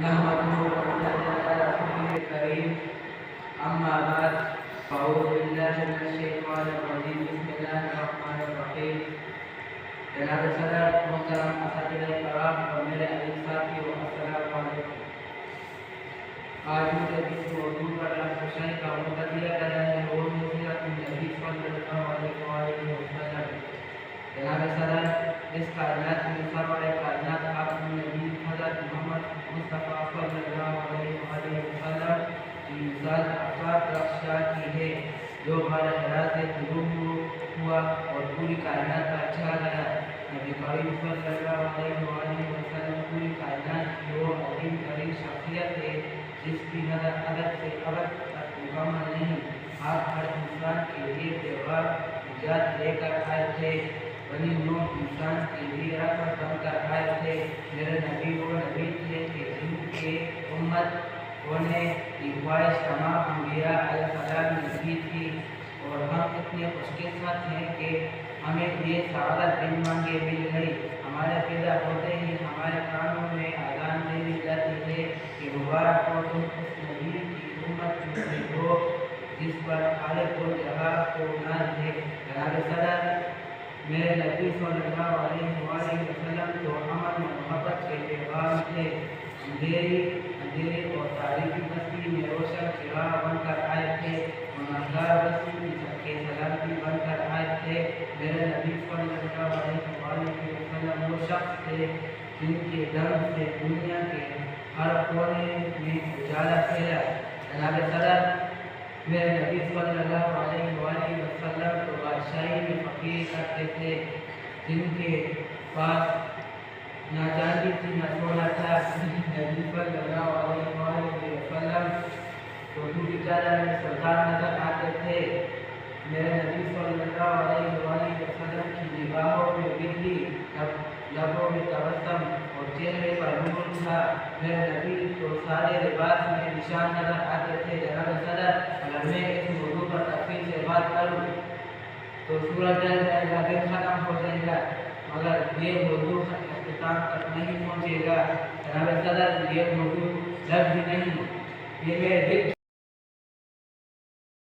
نحمده ونصلي على رسوله الكريم أما بعد فأعوذ بالله من الشيطان الرجيم بسم الله الرحمن الرحيم جناب صدر محترم اساتذہ کرام اور میرے عزیز ساتھیو السلام علیکم۔ آج مجھے جس موضوع پر رہنمائی کا موقع دیا گیا ہے وہ ہے سیرت النبی صلی اللہ علیہ وسلم۔ جناب صدر اس کائنات میں سرور کائنات خاتم النبی حضرت محمد مصطفیٰ صلی اللہ علیہ وسلم کی مثال افاق رخشا کی ہے جو غار حرا سے شروع ہوا اور پوری کائنات کا چھا گیا۔ نبی کریم صلی اللہ علیہ وسلم پوری کائنات کی وہ عظیم ترین شخصیت ہے جس کی نظر ابد سے ابد تک مکمل نہیں۔ آپ ہر انسان کے لیے پیغام نجات لے کر آئے تھے، بنی نوح انسان کے لیے رحمت بن کر آئے تھے۔ میرے نبی وہ نبی تھے کہ جن کے امت ہونے کی خواہش تمام انبیاء علیہ السلام نے کی تھی، اور ہم اتنے خوش قسمت ہیں کہ ہمیں یہ سعادت بن مانگے مل گئی۔ ہمارے پیدا ہوتے ہی ہمارے کانوں میں اذان دے دی جاتی ہے کہ مبارک ہو تم اس نبی کی امت میں ہو جس پر خالق و جہاں کو ناز ہے۔ جناب صدر میرے نبی صلی اللہ علیہ وسلم تو امن و محبت کے پیغام تھے۔ اندھیرے اور تاریکی بستی میں روشن چراغ بن کر آئے تھے، گنہگار بستی میں کے سلامتی بن کر آئے تھے۔ میرے نبی صلی اللہ علیہ وسلم وہ شخص تھے جن کے دم سے دنیا کے ہر کونے میں اجالا پھیلا۔ جناب صدر میرے نبی صلی اللہ علیہ وسلم تو بادشاہی میں فقیر کرتے تھے، جن کے پاس نہ چاندی تھی نہ سونا تھا۔ نبی صلی اللہ علیہ وسلم تو پوری چادر میں سردار نظر آتے تھے۔ میرے نبی صلی اللہ علیہ وسلم کی نگاہوں میں بجلی، لبوں میں تبسم اور چہرے پر نور تھا۔ میرے نبی تو سارے لباس میں نشان نظر آتے تھے۔ جناب صدر اگر میں اس موضوع پر تفصیل سے بات کروں تو سورج ڈل جائے گا، دن ختم ہو جائے گا، مگر یہ موضوع اختتام تک نہیں پہنچے گا۔ جناب صدر یہ موضوع لفظ نہیں، یہ میرے دل